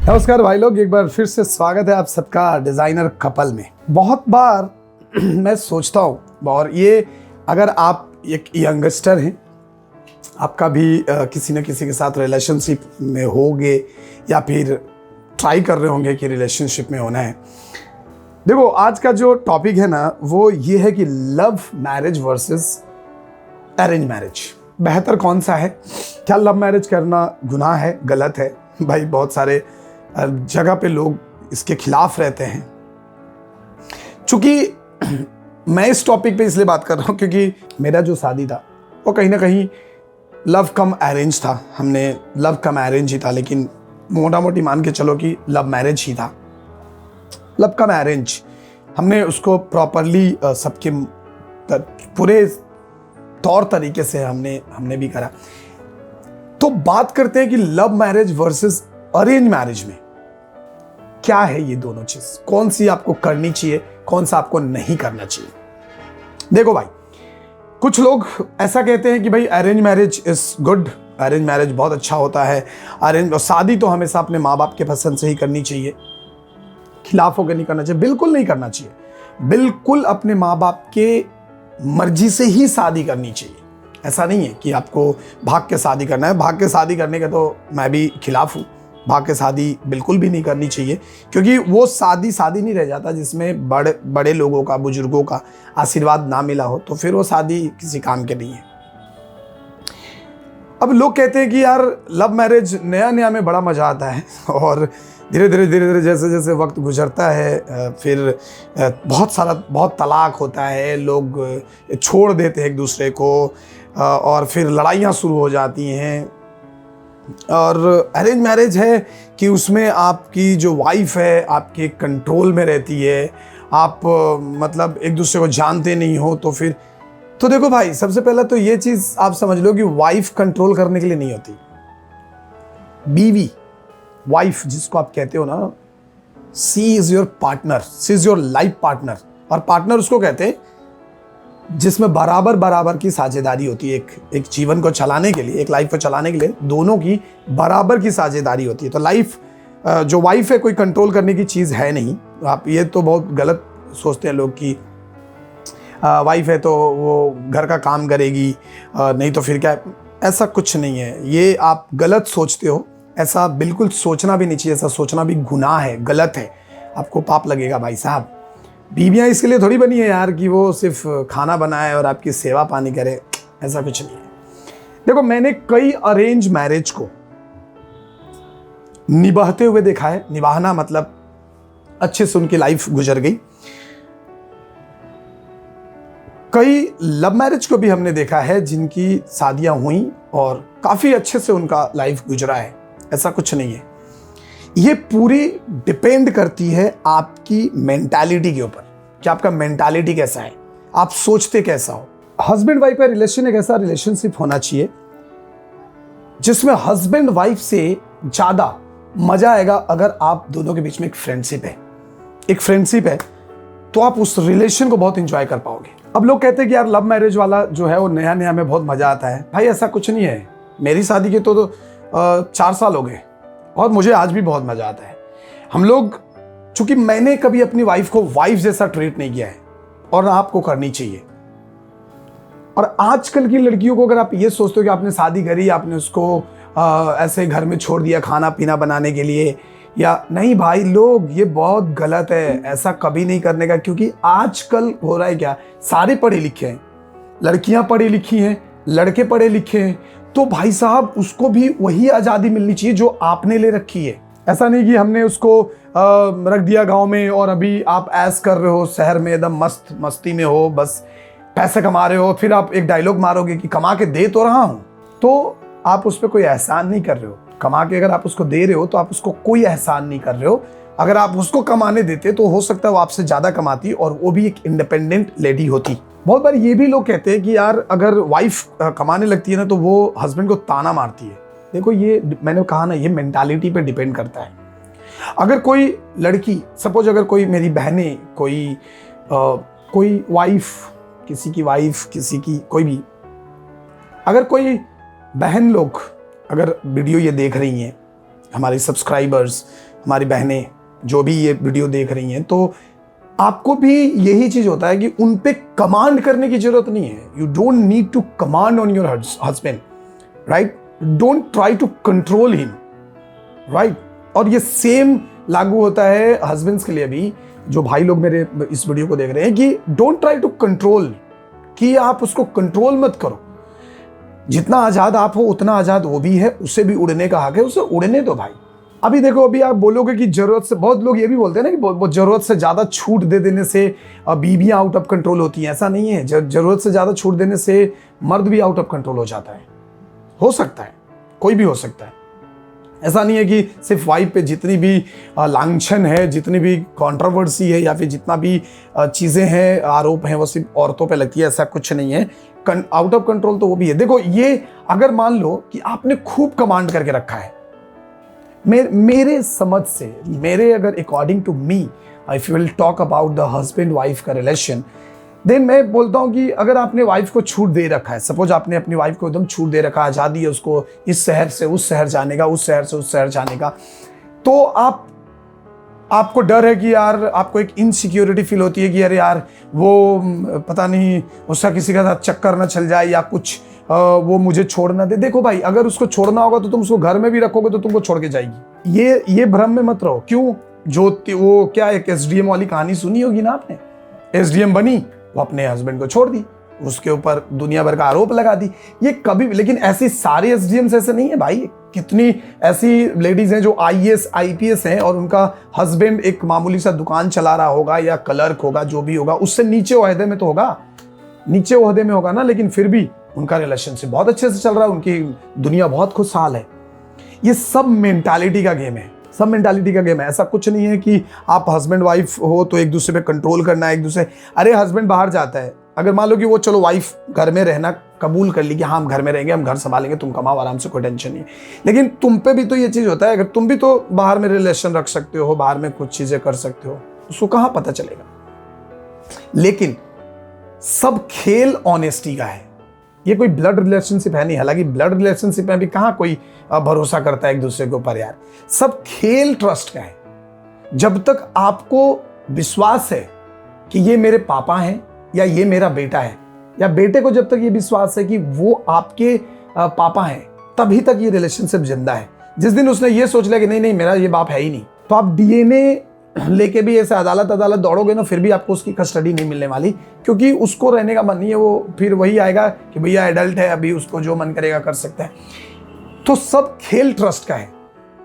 नमस्कार भाई लोग, एक बार फिर से स्वागत है आप सबका डिज़ाइनर कपल में। बहुत बार मैं सोचता हूँ, और ये अगर आप एक यंगस्टर हैं, आपका भी किसी न किसी के साथ रिलेशनशिप में होगे या फिर ट्राई कर रहे होंगे कि रिलेशनशिप में होना है। देखो, आज का जो टॉपिक है ना वो ये है कि love marriage versus arrange marriage, बेहतर कौन सा है? क्या लव मैरिज करना गुनाह है, गलत है? भाई बहुत सारे जगह पे लोग इसके खिलाफ रहते हैं। चूंकि मैं इस टॉपिक पे इसलिए बात कर रहा हूँ क्योंकि मेरा जो शादी था वो कहीं ना कहीं लव कम अरेंज था। हमने लव कम अरेंज ही था, लेकिन मोटा मोटी मान के चलो कि लव मैरिज ही था। लव कम अरेंज हमने उसको प्रॉपरली सबके पूरे तौर तरीके से हमने भी करा। तो बात करते हैं कि love marriage versus arrange marriage में क्या है ये दोनों चीज, कौन सी आपको करनी चाहिए, कौन सा आपको नहीं करना चाहिए। देखो भाई, कुछ लोग ऐसा कहते हैं कि भाई arrange marriage is good, arrange marriage बहुत अच्छा होता है। अरेंज और शादी तो हमेशा अपने माँ बाप के पसंद से ही करनी चाहिए, खिलाफ होकर नहीं करना चाहिए। बिल्कुल नहीं करना चाहिए, बिल्कुल अपने माँ बाप के मर्जी से ही शादी करनी चाहिए। ऐसा नहीं है कि आपको भाग के शादी करना है। भाग के शादी करने के तो मैं भी खिलाफ हूँ। भाग के शादी बिल्कुल भी नहीं करनी चाहिए, क्योंकि वो शादी नहीं रह जाता जिसमें बड़े लोगों का, बुजुर्गों का आशीर्वाद ना मिला हो, तो फिर वो शादी किसी काम के नहीं है। अब लोग कहते हैं कि यार लव मैरिज नया में बड़ा मजा आता है, और धीरे धीरे जैसे जैसे वक्त गुजरता है फिर बहुत तलाक होता है, लोग छोड़ देते हैं एक दूसरे को, और फिर लड़ाइयाँ शुरू हो जाती हैं। और अरेंज मैरिज है कि उसमें आपकी जो वाइफ है आपके कंट्रोल में रहती है, आप मतलब एक दूसरे को जानते नहीं हो। तो देखो भाई, सबसे पहले तो ये चीज़ आप समझ लो कि वाइफ कंट्रोल करने के लिए नहीं होती। बीवी, वाइफ जिसको आप कहते हो ना, she is your partner, she is your life partner. और पार्टनर उसको कहते हैं जिसमें बराबर की साझेदारी होती है। एक जीवन को चलाने के लिए, एक लाइफ को चलाने के लिए दोनों की बराबर की साझेदारी होती है। तो लाइफ जो वाइफ है कोई कंट्रोल करने की चीज़ है नहीं। आप ये तो बहुत गलत सोचते हैं लोग कि वाइफ है तो वो घर का काम करेगी, नहीं तो फिर क्या। ऐसा कुछ नहीं है, ये आप गलत सोचते हो। ऐसा बिल्कुल सोचना भी नहीं चाहिए, ऐसा सोचना भी गुनाह है, गलत है, आपको पाप लगेगा भाई साहब। बीवियाँ इसके लिए थोड़ी बनी है यार कि वो सिर्फ खाना बनाए और आपकी सेवा पानी करे, ऐसा कुछ नहीं है। देखो, मैंने कई अरेंज मैरिज को निभाते हुए देखा है। निभाना मतलब अच्छे से उनकी लाइफ गुजर गई। कई लव मैरिज को भी हमने देखा है जिनकी शादियां हुई और काफी अच्छे से उनका लाइफ गुजरा है। ऐसा कुछ नहीं है। ये पूरी डिपेंड करती है आपकी मेंटालिटी के ऊपर कि आपका मेंटालिटी कैसा है, आप सोचते कैसा हो। हस्बैंड वाइफ का रिलेशन एक ऐसा रिलेशनशिप होना चाहिए जिसमें हस्बैंड वाइफ से ज्यादा मजा आएगा अगर आप दोनों के बीच में एक फ्रेंडशिप है तो आप उस रिलेशन को बहुत इंजॉय कर पाओगे। अब लोग कहते हैं कि यार लव मैरिज वाला जो है वो नया में बहुत मजा आता है। भाई ऐसा कुछ नहीं है। मेरी शादी के तो 4 साल हो गए और मुझे आज भी बहुत मजा आता है। हम लोग, चूंकि मैंने कभी अपनी वाइफ को वाइफ जैसा ट्रीट नहीं किया है, और आपको करनी चाहिए। और आजकल की लड़कियों को अगर आप ये सोचते हो कि आपने शादी करी, आपने उसको ऐसे घर में छोड़ दिया खाना पीना बनाने के लिए, या नहीं भाई लोग, ये बहुत गलत है। ऐसा कभी नहीं करने का, क्योंकि आजकल हो रहा है क्या, सारे पढ़े लिखे हैं, लड़कियां पढ़ी लिखी हैं, लड़के पढ़े लिखे हैं, तो भाई साहब उसको भी वही आज़ादी मिलनी चाहिए जो आपने ले रखी है। ऐसा नहीं कि हमने उसको रख दिया गांव में और अभी आप ऐश कर रहे हो शहर में, एकदम मस्ती में हो, बस पैसे कमा रहे हो, फिर आप एक डायलॉग मारोगे कि कमा के दे तो रहा हूं, तो आप उस पर कोई एहसान नहीं कर रहे हो। कमा के अगर आप उसको दे रहे हो तो आप उसको कोई एहसान नहीं कर रहे हो। अगर आप उसको कमाने देते तो हो सकता है वो आपसे ज़्यादा कमाती और वो भी एक इंडिपेंडेंट लेडी होती। बहुत बार ये भी लोग कहते हैं कि यार अगर वाइफ कमाने लगती है ना तो वो हस्बैंड को ताना मारती है। देखो, ये मैंने कहा ना, ये मेंटालिटी पे डिपेंड करता है। अगर कोई लड़की, सपोज अगर कोई मेरी बहनें, कोई वाइफ, किसी की कोई भी, अगर कोई बहन लोग अगर वीडियो ये देख रही हैं हमारे सब्सक्राइबर्स, हमारी बहनें जो भी ये वीडियो देख रही हैं, तो आपको भी यही चीज होता है कि उन पे कमांड करने की जरूरत नहीं है। You don't need to command on your husband, right? Don't try to control him, right? और ये सेम लागू होता है हस्बैंड्स के लिए भी, जो भाई लोग मेरे इस वीडियो को देख रहे हैं, कि डोंट ट्राई टू कंट्रोल, कि आप उसको कंट्रोल मत करो। जितना आजाद आप हो उतना आजाद वो भी है, उसे भी उड़ने का हक है, उसे उड़ने दो भाई। अभी देखो, अभी आप बोलोगे कि जरूरत से, बहुत लोग ये भी बोलते हैं ना कि जरूरत से ज्यादा छूट दे देने से बीवियां आउट ऑफ कंट्रोल होती हैं। ऐसा नहीं है। जरूरत से ज्यादा छूट देने से मर्द भी आउट ऑफ कंट्रोल हो जाता है। हो सकता है, कोई भी हो सकता है। ऐसा नहीं है कि सिर्फ वाइफ पे जितनी भी लांछन है, जितनी भी कंट्रोवर्सी है, या फिर जितना भी चीजें हैं, आरोप हैं, वो सिर्फ औरतों पे लगती है। ऐसा कुछ नहीं है। आउट ऑफ कंट्रोल तो वो भी है। देखो, ये अगर मान लो कि आपने खूब कमांड करके रखा है, मेरे समझ से, मेरे अगर according to me, if you will talk about the husband wife का रिलेशन, देन मैं बोलता हूं कि अगर आपने वाइफ को छूट दे रखा है, सपोज आपने अपनी वाइफ को एकदम छूट दे रखा है, आज़ादी है उसको इस शहर से उस शहर जाने का, उस शहर से उस शहर जाने का, तो आपको डर है कि यार, आपको एक इनसिक्योरिटी फील होती है कि अरे यार, वो पता नहीं उसका किसी के साथ चक्कर ना चल जाए या कुछ, वो मुझे छोड़ ना दे। देखो भाई, अगर उसको छोड़ना होगा तो तुम उसको घर में भी रखोगे तो तुमको छोड़ के जाएगी। ये भ्रम में मत रहो। क्यों? जो वो क्या, एक एसडीएम वाली कहानी सुनी होगी ना आपने। एसडीएम बनी, वो अपने हस्बैंड को छोड़ दी, उसके ऊपर दुनिया भर का आरोप लगा दी। ये कभी, लेकिन ऐसी सारी एसडीएम्स ऐसे नहीं है भाई। कितनी ऐसी लेडीज हैं जो आईएएस आईपीएस हैं और उनका हस्बैंड एक मामूली सा दुकान चला रहा होगा या क्लर्क होगा, जो भी होगा, उससे नीचे ओहदे में तो होगा, नीचे ओहदे में होगा ना, लेकिन फिर भी उनका रिलेशनशिप बहुत अच्छे से चल रहा है, उनकी दुनिया बहुत खुशहाल है। ये सब मेंटालिटी का गेम है, सब मेंटालिटी का गेम है। ऐसा कुछ नहीं है कि आप हस्बैंड वाइफ हो तो एक दूसरे पे कंट्रोल करना है, एक दूसरे। अरे हस्बैंड बाहर जाता है, अगर मान लो कि वो, चलो वाइफ घर में रहना कबूल कर ली कि हाँ हम घर में रहेंगे, हम घर संभालेंगे, तुम कमाओ आराम से, कोई टेंशन नहीं है, लेकिन तुम पे भी तो ये चीज होता है। अगर तुम भी तो बाहर में रिलेशन रख सकते हो, बाहर में कुछ चीजें कर सकते हो, उसको कहाँ पता चलेगा। लेकिन सब खेल ऑनेस्टी का है। ये कोई ब्लड रिलेशनशिप है नहीं। हालांकि ब्लड रिलेशनशिप में भी कहाँ कोई भरोसा करता है एक दूसरे के ऊपर यार। सब खेल ट्रस्ट का है। जब तक आपको विश्वास है कि ये मेरे पापा हैं या ये मेरा बेटा है, या बेटे को जब तक ये विश्वास है कि वो आपके पापा हैं, तभी तक ये रिलेशनशिप जिंदा है। जिस दिन उसने ये सोच लिया कि नहीं नहीं मेरा ये बाप है ही नहीं, तो आप डीएनए लेके भी ऐसे अदालत दौड़ोगे ना, फिर भी आपको उसकी कस्टडी नहीं मिलने वाली, क्योंकि उसको रहने का मन नहीं है। वो फिर वही आएगा कि भैया एडल्ट है, अभी उसको जो मन करेगा कर सकता है। तो सब खेल ट्रस्ट का है।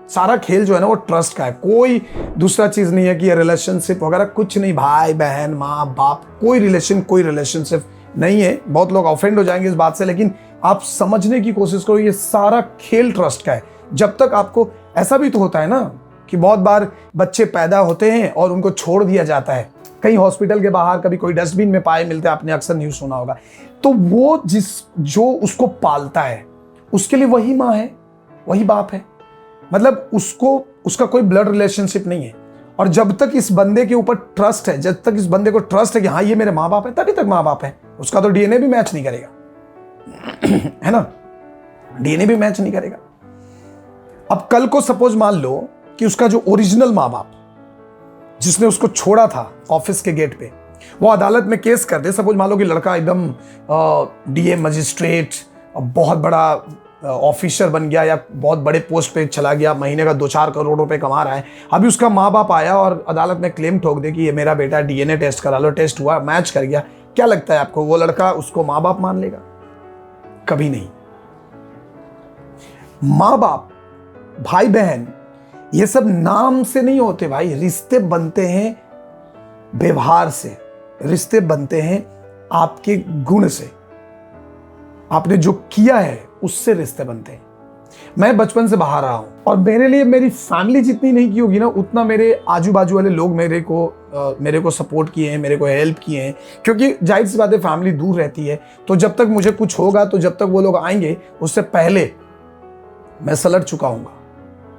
सारा खेल जो है ना वो ट्रस्ट का है, कोई दूसरा चीज नहीं है कि ये रिलेशनशिप वगैरह कुछ नहीं। भाई बहन माँ बाप, कोई रिलेशनशिप नहीं है। बहुत लोग ऑफेंड हो जाएंगे इस बात से, लेकिन आप समझने की कोशिश करो, ये सारा खेल ट्रस्ट का है। जब तक आपको, ऐसा भी तो होता है ना कि बहुत बार बच्चे पैदा होते हैं और उनको छोड़ दिया जाता है कहीं हॉस्पिटल के बाहर, कभी कोई डस्टबिन में पाए मिलते हैं, आपने अक्सर न्यूज़ सुना होगा। तो वो जो उसको पालता है, उसके लिए वही माँ है, वही बाप है। मतलब उसका कोई ब्लड रिलेशनशिप नहीं है। और जब तक इस बंदे के ऊपर ट्रस्ट है, जब तक इस बंदे को ट्रस्ट है कि हाँ ये मेरे माँ बाप है, तभी तक माँ बाप है। उसका तो डीएनए भी मैच नहीं करेगा है ना, डीएनए भी मैच नहीं करेगा। अब कल को सपोज मान लो कि उसका जो ओरिजिनल माँ बाप जिसने उसको छोड़ा था ऑफिस के गेट पे, वो अदालत में केस कर दे। सपोज मान लो कि लड़का एकदम डीएम मजिस्ट्रेट, बहुत बड़ा ऑफिसर बन गया या बहुत बड़े पोस्ट पे चला गया, महीने का 2-4 करोड़ रुपए कमा रहा है। अभी उसका माँ बाप आया और अदालत में क्लेम ठोक दे कि ये मेरा बेटा, डीएनए टेस्ट करा लो, टेस्ट हुआ, मैच कर गया। क्या लगता है आपको, वो लड़का उसको माँ बाप मान लेगा? कभी नहीं। माँ बाप, भाई बहन, ये सब नाम से नहीं होते भाई। रिश्ते बनते हैं व्यवहार से, रिश्ते बनते हैं आपके गुण से, आपने जो किया है उससे रिश्ते बनते हैं। मैं बचपन से बाहर रहा हूं और मेरे लिए मेरी फैमिली जितनी नहीं की होगी ना, उतना मेरे आजू बाजू वाले लोग मेरे को सपोर्ट किए हैं, मेरे को हेल्प किए हैं। क्योंकि जाहिर सी बात है, फैमिली दूर रहती है, तो जब तक मुझे कुछ होगा, तो जब तक वो लोग आएंगे उससे पहले मैं सलट चुका हूँगा।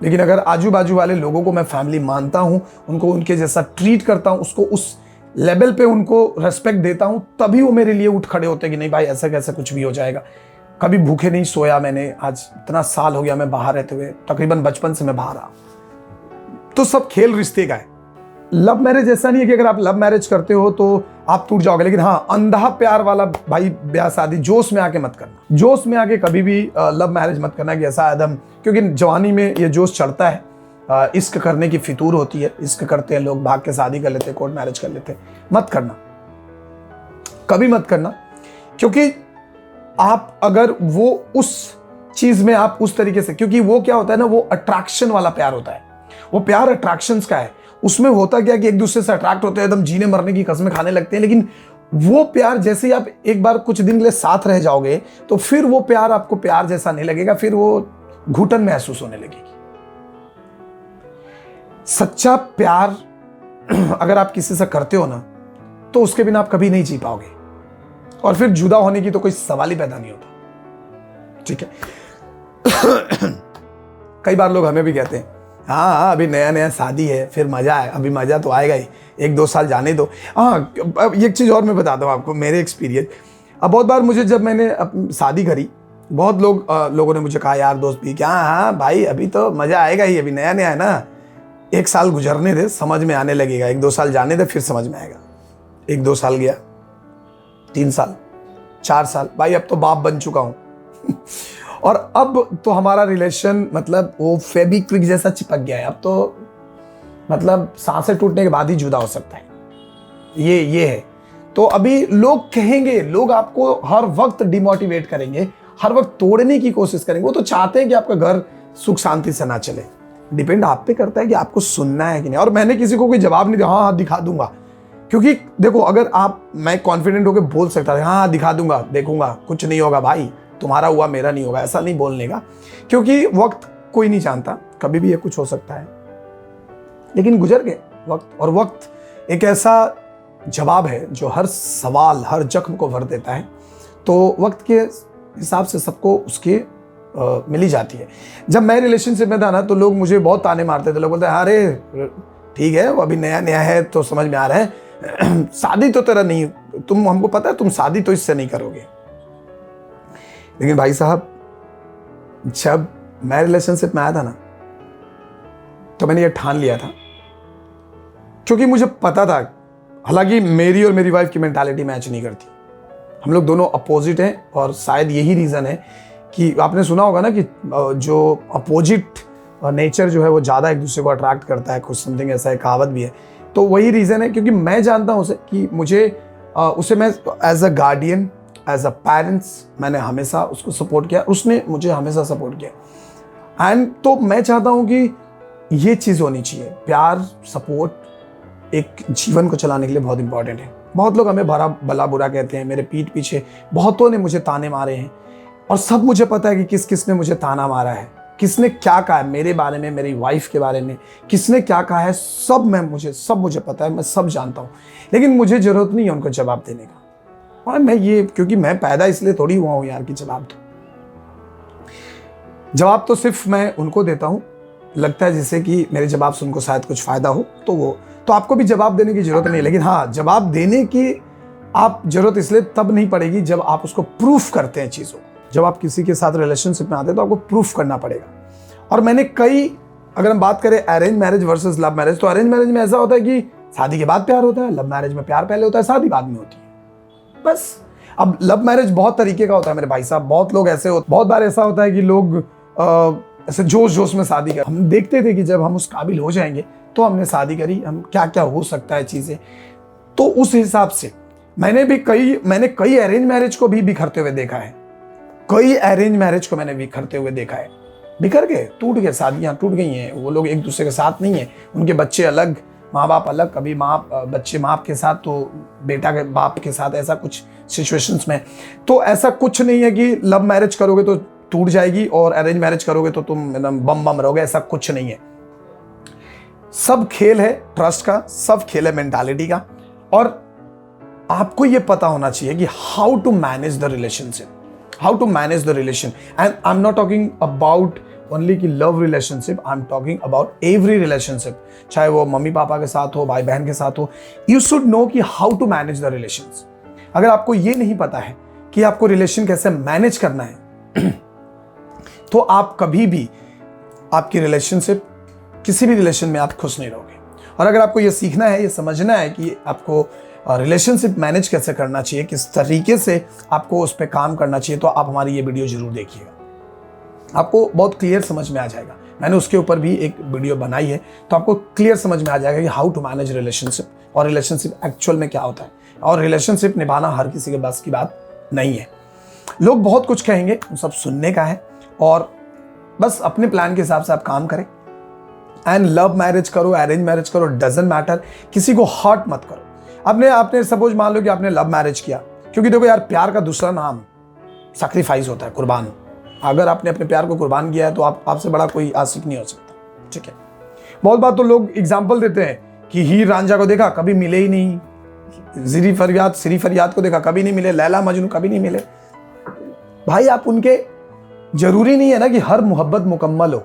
लेकिन अगर आजू बाजू वाले लोगों को मैं फैमिली मानता हूँ, उनको उनके जैसा ट्रीट करता हूँ, उसको उस लेवल पे उनको रेस्पेक्ट देता हूँ, तभी वो मेरे लिए उठ खड़े होते हैं कि नहीं भाई ऐसा कैसे कुछ भी हो जाएगा। कभी भूखे नहीं सोया मैंने, आज इतना साल हो गया मैं बाहर रहते हुए, तकरीबन बचपन से मैं बाहर रहा। तो सब खेल रिश्ते का है। लव मैरिज ऐसा नहीं है कि अगर आप लव मैरिज करते हो तो आप टूट जाओगे, लेकिन हाँ, अंधा प्यार वाला भाई ब्याह शादी जोश में आके मत करना। जोश में आके कभी भी लव मैरिज मत करना कि ऐसा एकदम, क्योंकि जवानी में ये जोश चढ़ता है, इश्क करने की फितूर होती है, इश्क करते हैं लोग, भाग के शादी कर लेते हैं, कोर्ट मैरिज कर लेते हैं। मत करना, कभी मत करना, क्योंकि आप अगर वो उस चीज में आप उस तरीके से, क्योंकि वो क्या होता है ना, वो अट्रैक्शन वाला प्यार होता है, वो प्यार अट्रैक्शंस का है। उसमें होता क्या कि एक दूसरे से अट्रैक्ट होते हैं, एकदम जीने मरने की कस्में खाने लगते हैं, लेकिन वो प्यार जैसे ही आप एक बार कुछ दिन के लिए साथ रह जाओगे तो फिर वो प्यार आपको प्यार जैसा नहीं लगेगा, फिर वो घुटन महसूस होने लगेगी। सच्चा प्यार अगर आप किसी से करते हो ना, तो उसके बिना आप कभी नहीं जी पाओगे, और फिर जुदा होने की तो कोई सवाल ही पैदा नहीं होता। ठीक है। कई बार लोग हमें भी कहते हैं, हाँ अभी नया नया शादी है, फिर मजा है, अभी मजा तो आएगा ही, 1-2 साल जाने दो। हाँ, एक चीज और मैं बताता हूँ आपको, मेरे एक्सपीरियंस। अब बहुत बार मुझे, जब मैंने शादी करी, बहुत लोगों ने मुझे कहा, यार दोस्त भी, क्या हाँ भाई अभी तो मजा आएगा ही, अभी नया नया है ना, 1 साल गुजरने दे, समझ में आने लगेगा, 1-2 साल जाने दे, फिर समझ में आएगा। 1-2 साल गया, 3 साल, 4 साल, भाई अब तो बाप बन चुका हूं। और अब तो हमारा रिलेशन मतलब वो फेविक्विक जैसा चिपक गया है। अब तो मतलब सांसें टूटने के बाद ही जुदा हो सकता है, ये है। तो अभी लोग कहेंगे, लोग आपको हर वक्त डिमोटिवेट करेंगे, हर वक्त तोड़ने की कोशिश करेंगे। वो तो चाहते हैं कि आपका घर सुख शांति से ना चले। डिपेंड आप पे करता है कि आपको सुनना है कि नहीं। और मैंने किसी को कोई जवाब नहीं दिया, हाँ हाँ दिखा दूंगा, क्योंकि देखो, अगर मैं कॉन्फिडेंट होकर बोल सकता था, हाँ दिखा दूंगा, देखूंगा, कुछ नहीं होगा भाई, तुम्हारा हुआ मेरा नहीं होगा, ऐसा नहीं बोलने का, क्योंकि वक्त कोई नहीं जानता, कभी भी ये कुछ हो सकता है। लेकिन गुजर गए वक्त, और वक्त एक ऐसा जवाब है जो हर सवाल, हर जख्म को भर देता है। तो वक्त के हिसाब से सबको उसकी मिली जाती है। जब मैं रिलेशनशिप में था ना, तो लोग मुझे बहुत ताने मारते थे। लोग बोलते हैं, अरे ठीक है, वो अभी नया नया है तो समझ में आ रहा है, शादी तो तेरा नहीं, तुम, हमको पता है तुम शादी तो इससे नहीं करोगे। लेकिन भाई साहब, जब मैं रिलेशनशिप में आया था ना, तो मैंने ये ठान लिया था, क्योंकि मुझे पता था, हालांकि मेरी और मेरी वाइफ की मेंटालिटी मैच नहीं करती, हम लोग दोनों अपोजिट हैं। और शायद यही रीज़न है कि आपने सुना होगा ना कि जो अपोजिट नेचर जो है वो ज़्यादा एक दूसरे को अट्रैक्ट करता है, कुछ समथिंग ऐसा है, कहावत भी है। तो वही रीज़न है, क्योंकि मैं जानता हूँ उसे, कि मुझे उसे मैं as a guardian, as a parents, मैंने हमेशा उसको सपोर्ट किया, उसने मुझे हमेशा सपोर्ट किया। एंड तो मैं चाहता हूँ कि ये चीज़ होनी चाहिए, प्यार, सपोर्ट एक जीवन को चलाने के लिए बहुत इंपॉर्टेंट है। बहुत लोग हमें भला बुरा कहते हैं, मेरे पीठ पीछे बहुतों ने मुझे ताने मारे हैं, और सब मुझे पता है कि किस किस ने मुझे ताना मारा है, किसने क्या कहा है मेरे बारे में, मेरी वाइफ के बारे में, किसने क्या कहा है, सब मुझे पता है, मैं सब जानता हूँ। लेकिन मुझे जरूरत नहीं है उनको जवाब देने का। और मैं ये, क्योंकि मैं पैदा इसलिए थोड़ी हुआ हूँ यार कि जवाब तो सिर्फ मैं उनको देता हूँ, लगता है जैसे कि मेरे जवाब से उनको शायद कुछ फायदा हो, तो आपको भी जवाब देने की जरूरत नहीं है। लेकिन हाँ, जवाब देने की आप जरूरत इसलिए तब नहीं पड़ेगी जब आप उसको प्रूफ करते हैं चीज़ों। जब आप किसी के साथ रिलेशनशिप में आते हैं तो आपको प्रूफ करना पड़ेगा। और मैंने अगर हम बात करें arrange marriage versus love marriage, तो अरेंज मैरिज में ऐसा होता है कि शादी के बाद प्यार होता है, लव मैरिज में प्यार पहले होता है, शादी बाद में होती है, बस। अब लव मैरिज बहुत तरीके का होता है मेरे भाई साहब, बहुत बार ऐसा होता है कि लोग ऐसे जोश जोश में शादी कर, हम देखते थे कि जब हम उस काबिल हो जाएंगे तो हमने शादी करी, हम क्या क्या हो सकता है चीजें। तो उस हिसाब से मैंने कई अरेंज मैरिज को भी बिखरते हुए देखा है, कई अरेंज मैरिज को मैंने बिखरते हुए देखा है, बिखर गए, टूट गए, शादियां टूट गई हैं, वो लोग एक दूसरे के साथ नहीं है, उनके बच्चे अलग, माँ बाप अलग, कभी बच्चे माँ के साथ तो बेटा के बाप के साथ, ऐसा कुछ सिचुएशंस में। तो ऐसा कुछ नहीं है कि लव मैरिज करोगे तो टूट जाएगी और अरेंज मैरिज करोगे तो तुम एकदम बम रहोगे, ऐसा कुछ नहीं है। सब खेल है ट्रस्ट का, सब खेल है मेंटालिटी का, और आपको ये पता होना चाहिए कि how to manage the relationship, how to manage the relation. And I am not talking about only कि love relationship, I am talking about every relationship, चाहे वो मम्मी पापा के साथ हो, भाई बहन के साथ हो। यू शुड नो कि how to manage the relations. अगर आपको ये नहीं पता है कि आपको रिलेशन कैसे मैनेज करना है, तो आप कभी भी आपकी रिलेशनशिप, किसी भी रिलेशन में आप खुश नहीं रहोगे। और अगर आपको ये सीखना है, ये समझना है कि आपको रिलेशनशिप मैनेज कैसे करना चाहिए, किस तरीके से आपको उस पर काम करना चाहिए, तो आप हमारी ये वीडियो जरूर देखिएगा। आपको बहुत क्लियर समझ में आ जाएगा। मैंने उसके ऊपर भी एक वीडियो बनाई है, तो आपको क्लियर समझ में आ जाएगा कि हाउ टू मैनेज रिलेशनशिप और रिलेशनशिप एक्चुअल में क्या होता है। और रिलेशनशिप निभाना हर किसी के बस की बात नहीं है। लोग बहुत कुछ कहेंगे, सब सुनने का है और बस अपने प्लान के हिसाब से आप काम करें। एंड लव मैरिज करो, अरेंज मैरिज करो, डजंट मैटर, किसी को हर्ट मत करो। आपने सपोज मान लो कि आपने लव मैरिज किया, क्योंकि देखो यार, प्यार का दूसरा नाम सैक्रिफाइस होता है, कुर्बान। अगर आपने अपने प्यार को कुर्बान किया है तो आपसे बड़ा कोई आशिक नहीं हो सकता, ठीक है। बहुत बार तो लोग एग्जाम्पल देते हैं कि हीर रांझा को देखा, कभी मिले ही नहीं। सिरी फरियाद को देखा, कभी नहीं मिले। लैला मजनू कभी नहीं मिले। भाई आप उनके, जरूरी नहीं है ना कि हर मोहब्बत मुकम्मल हो।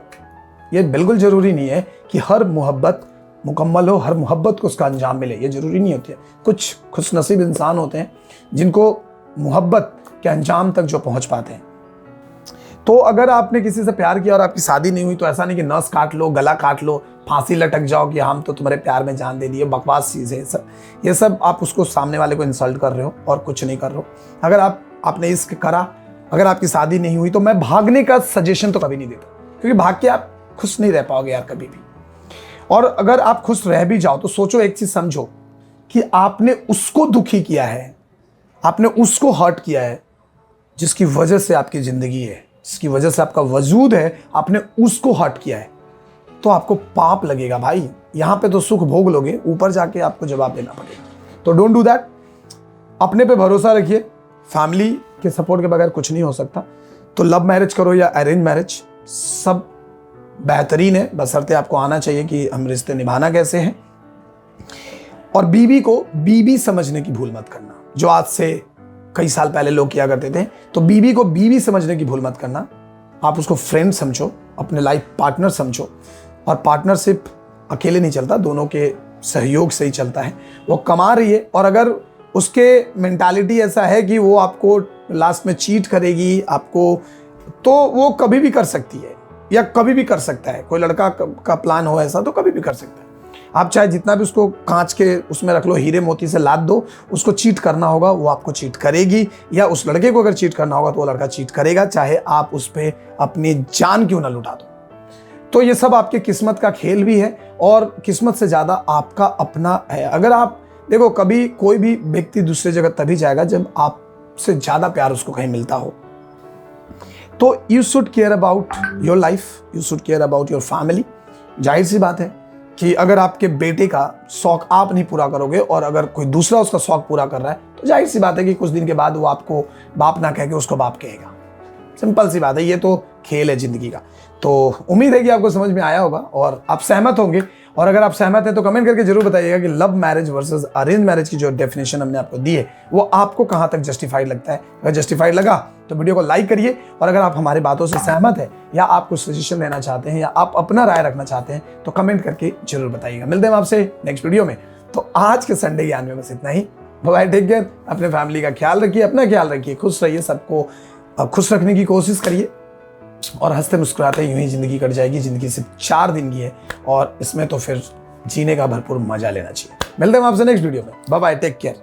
ये बिल्कुल जरूरी नहीं है कि हर मोहब्बत मुकम्मल हो, हर मोहब्बत को उसका अंजाम मिले, ये जरूरी नहीं होती है। कुछ खुशनसीब इंसान होते हैं जिनको मोहब्बत के अंजाम तक जो पहुंच पाते हैं। तो अगर आपने किसी से प्यार किया और आपकी शादी नहीं हुई, तो ऐसा नहीं कि नस काट लो, गला काट लो, फांसी लटक जाओ कि हम तो तुम्हारे प्यार में जान दे दिए। बकवास चीज़ है ये सब आप उसको, सामने वाले को इंसल्ट कर रहे हो और कुछ नहीं कर रहे हो। अगर आपने इश्क करा, अगर आपकी शादी नहीं हुई, तो मैं भागने का सजेशन तो कभी नहीं देता, क्योंकि भाग के आप खुश नहीं रह पाओगे यार कभी भी। और अगर आप खुश रह भी जाओ तो सोचो, एक चीज समझो कि आपने उसको दुखी किया है, आपने उसको हर्ट किया है, जिसकी वजह से आपकी जिंदगी है, जिसकी वजह से आपका वजूद है, आपने उसको हर्ट किया है। तो आपको पाप लगेगा भाई। यहां पे तो सुख भोग लोगे, ऊपर जाके आपको जवाब देना पड़ेगा। तो डोंट डू दैट। अपने पे भरोसा रखिए। फैमिली के सपोर्ट के बगैर कुछ नहीं हो सकता। तो लव मैरिज करो या अरेंज मैरिज, सब बेहतरीन है, बशर्ते आपको आना चाहिए कि हम रिश्ते निभाना कैसे हैं। और बीवी को बीवी समझने की भूल मत करना, जो आज से कई साल पहले लोग किया करते थे। तो बीवी को बीवी समझने की भूल मत करना। आप उसको फ्रेंड समझो, अपने लाइफ पार्टनर समझो। और पार्टनरशिप अकेले नहीं चलता, दोनों के सहयोग से ही चलता है। वो कमा रही है और अगर उसके मेंटालिटी ऐसा है कि वो आपको लास्ट में चीट करेगी आपको, तो वो कभी भी कर सकती है या कभी भी कर सकता है। कोई लड़का का प्लान हो ऐसा तो कभी भी कर सकता है। आप चाहे जितना भी उसको कांच के उसमें रख लो, हीरे मोती से लाद दो, उसको चीट करना होगा, वो आपको चीट करेगी। या उस लड़के को अगर चीट करना होगा तो वो लड़का चीट करेगा, चाहे आप उस पर अपनी जान क्यों ना लुटा दो। तो ये सब आपकी किस्मत का खेल भी है और किस्मत से ज्यादा आपका अपना है। अगर आप देखो, कभी कोई भी व्यक्ति दूसरी जगह तभी जाएगा जब आपसे ज्यादा प्यार उसको कहीं मिलता हो। तो you should care about your life, you should care about your family. जाहिर सी बात है कि अगर आपके बेटे का शौक आप नहीं पूरा करोगे और अगर कोई दूसरा उसका शौक पूरा कर रहा है, तो जाहिर सी बात है कि कुछ दिन के बाद वो आपको बाप ना कह के उसको बाप कहेगा। सिंपल सी बात है, ये तो खेल है जिंदगी का। तो उम्मीद है कि आपको समझ में आया होगा और आप सहमत होंगे। और अगर आप सहमत हैं तो कमेंट करके जरूर बताइएगा कि love marriage versus arrange marriage की जो डेफिनेशन हमने आपको दी है वो आपको कहां तक जस्टिफाइड लगता है। अगर जस्टिफाइड लगा तो वीडियो को लाइक करिए। और अगर आप हमारी बातों से सहमत हैं या आप कुछ सजेशन देना चाहते हैं या आप अपना राय रखना चाहते हैं तो कमेंट करके जरूर बताइएगा। मिलते हैं आपसे नेक्स्ट वीडियो में। तो आज के संडे ज्ञान में बस इतना ही। Bye, take care. अपने फैमिली का ख्याल रखिए, अपना ख्याल रखिए, खुश रहिए, सबको खुश रखने की कोशिश करिए और हंसते मुस्कुराते यूं ही जिंदगी कट जाएगी। जिंदगी सिर्फ 4 दिन की है और इसमें तो फिर जीने का भरपूर मजा लेना चाहिए। मिलते हैं आपसे नेक्स्ट वीडियो में। Bye bye, take care.